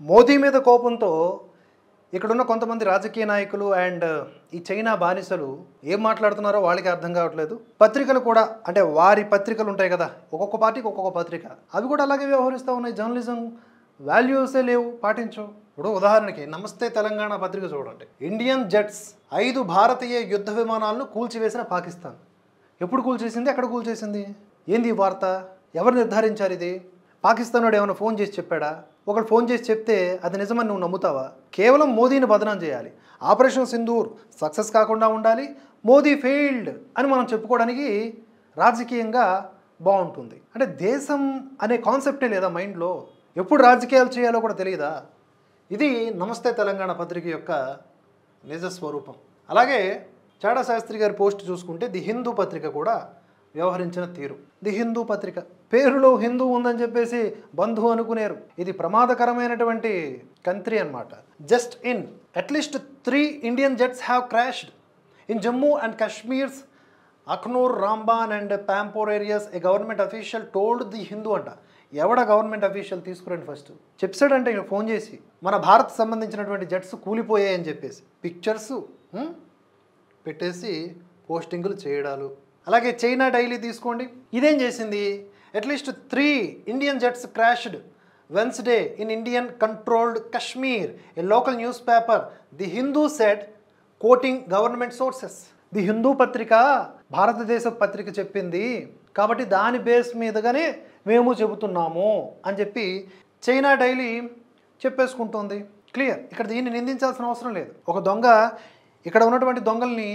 మోదీ మీద కోపంతో ఇక్కడున్న కొంతమంది రాజకీయ నాయకులు అండ్ ఈ చైనా బానిసలు ఏం మాట్లాడుతున్నారో వాళ్ళకి అర్థం కావట్లేదు. పత్రికలు కూడా అంటే వారి పత్రికలు ఉంటాయి కదా, ఒక్కొక్క పార్టీకి ఒక్కొక్క పత్రిక, అవి కూడా అలాగే వ్యవహరిస్తూ ఉన్నాయి. జర్నలిజం వాల్యూసే లేవు, పాటించు. ఇప్పుడు ఉదాహరణకి నమస్తే తెలంగాణ పత్రిక చూడండి. ఇండియన్ జెట్స్ 5 భారతీయ యుద్ధ విమానాలను కూల్చివేసిన పాకిస్తాన్. ఎప్పుడు కూల్చేసింది, ఎక్కడ కూల్చేసింది, ఏంది ఈ వార్త, ఎవరు నిర్ధారించారు ఇది? పాకిస్తాన్ వాడు ఏమైనా ఫోన్ చేసి చెప్పాడా? ఒకడు ఫోన్ చేసి చెప్తే అది నిజమని నువ్వు నమ్ముతావా? కేవలం మోదీని బదనాం చేయాలి, ఆపరేషన్ సింధూర్ సక్సెస్ కాకుండా ఉండాలి, మోదీ ఫెయిల్డ్ అని మనం చెప్పుకోవడానికి రాజకీయంగా బాగుంటుంది. అంటే దేశం అనే కాన్సెప్టే లేదా మైండ్లో? ఎప్పుడు రాజకీయాలు చేయాలో కూడా తెలియదా? ఇది నమస్తే తెలంగాణ పత్రిక యొక్క నిజ స్వరూపం. అలాగే చాడా శాస్త్రి గారి పోస్ట్ చూసుకుంటే ది హిందూ పత్రిక కూడా వ్యవహరించిన తీరు. ది హిందూ పత్రిక పేరులో హిందూ ఉందని చెప్పేసి బంధు అనుకునేరు. ఇది ప్రమాదకరమైనటువంటి కంట్రీ అన్నమాట. జస్ట్ ఇన్ అట్లీస్ట్ 3 Indian jets have crashed in Jammu and Kashmir's Akhnoor, Ramban and Pampore areas. A government official told the Hindu అంట. ఎవడ గవర్నమెంట్ అఫీషియల్ తీసుకురండి ఫస్ట్ చెప్పాడంటే ఇక ఫోన్ చేసి మన భారత్ సంబంధించినటువంటి జెట్స్ కూలిపోయాయని చెప్పేసి పిక్చర్స్ పెట్టేసి పోస్టింగులు చేయడాలు. అలాగే చైనా డైలీ తీసుకోండి, ఇదేం చేసింది? At least 3 Indian jets crashed Wednesday in Indian controlled Kashmir. A local news paper the Hindu said coating government sources. The Hindu పత్రిక భారతదేశ పత్రిక చెప్పింది కాబట్టి దాని బేస్ మీదగానే మేము చెబుతున్నాము అని చెప్పి చైనా డైలీ చెప్పేసుకుంటుంది. క్లియర్. ఇక్కడ దీన్ని నిందించాల్సిన అవసరం లేదు. ఒక దొంగ ఇక్కడ ఉన్నటువంటి దొంగల్ని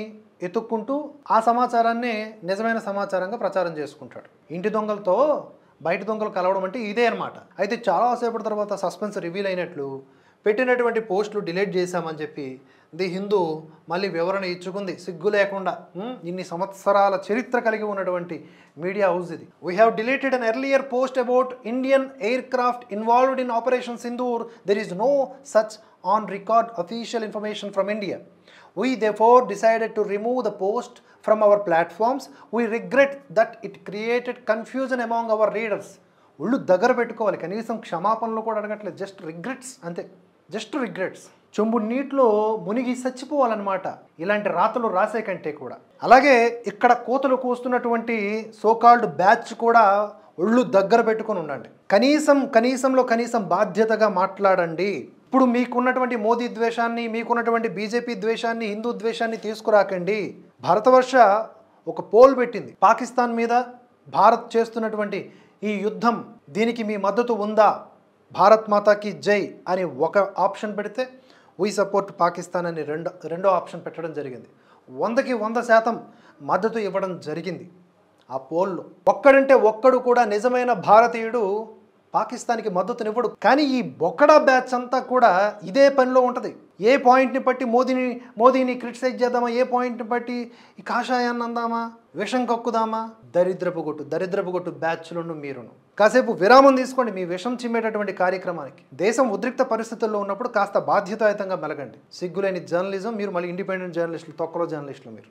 ఎత్తుక్కుంటూ ఆ సమాచారాన్ని నిజమైన సమాచారంగా ప్రచారం చేసుకుంటాడు. ఇంటి దొంగలతో బయట దొంగలు కలవడం అంటే ఇదే అనమాట. అయితే చాలాసేపటి తర్వాత సస్పెన్స్ రివీల్ అయినట్లు పెట్టినటువంటి పోస్టులు డిలీట్ చేశామని చెప్పి ది హిందూ మళ్ళీ వివరణ ఇచ్చుకుంది సిగ్గు లేకుండా. ఇన్ని సంవత్సరాల చరిత్ర కలిగి ఉన్నటువంటి మీడియా హౌస్ ఇది. We have deleted an earlier post about Indian aircraft involved in operation Sindoor. There is no such on record official information from India. We therefore decided to remove the post from our platforms. We regret that it created confusion among our readers. ఒళ్ళు దగ్గర పెట్టుకోవాలి, కనీసం క్షమాపణలు కూడా అడగట్లేదు. Just regrets అంతే, just regrets. చెంబు నీటిలో మునిగి చచ్చిపోవాలన్నమాట ఇలాంటి రాతలు రాసే కంటే కూడా. అలాగే ఇక్కడ కోతలు కూస్తున్నటువంటి సోకాల్డ్ బ్యాచ్ కూడా ఒళ్ళు దగ్గర పెట్టుకొని ఉండండి. కనీసంలో కనీసం బాధ్యతగా మాట్లాడండి. ఇప్పుడు మీకున్నటువంటి మోదీ ద్వేషాన్ని, మీకున్నటువంటి బీజేపీ ద్వేషాన్ని, హిందూ ద్వేషాన్ని తీసుకురాకండి. భారతవర్ష ఒక పోల్ పెట్టింది, పాకిస్తాన్ మీద భారత్ చేస్తున్నటువంటి ఈ యుద్ధం దీనికి మీ మద్దతు ఉందా, భారత్ మాతాకి జై అని ఒక ఆప్షన్ పెడితే వీ సపోర్ట్ పాకిస్తాన్ అని రెండో ఆప్షన్ పెట్టడం జరిగింది. 100కి 100% మద్దతు ఇవ్వడం జరిగింది ఆ పోల్లో. ఒక్కడంటే ఒక్కడు కూడా నిజమైన భారతీయుడు పాకిస్తాన్కి మద్దతునివ్వడు. కానీ ఈ బొక్కడా బ్యాచ్ అంతా కూడా ఇదే పనిలో ఉంటుంది. ఏ పాయింట్ని బట్టి మోదీని క్రిటిసైజ్ చేద్దామా, ఏ పాయింట్ని బట్టి ఈ కాషాయాన్ని అందామా, విషం కక్కుదామా. దరిద్రపు కొట్టు బ్యాచ్లను మీరును. కాసేపు విరామం తీసుకోండి మీ విషం చిమ్మేటటువంటి కార్యక్రమానికి. దేశం ఉద్రిక్త పరిస్థితుల్లో ఉన్నప్పుడు కాస్త బాధ్యతాయుతంగా మెలగండి. సిగ్గులేని జర్నలిజం మీరు మళ్ళీ ఇండిపెండెంట్ జర్నలిస్టులు, తొక్కలో జర్నలిస్టులు మీరు.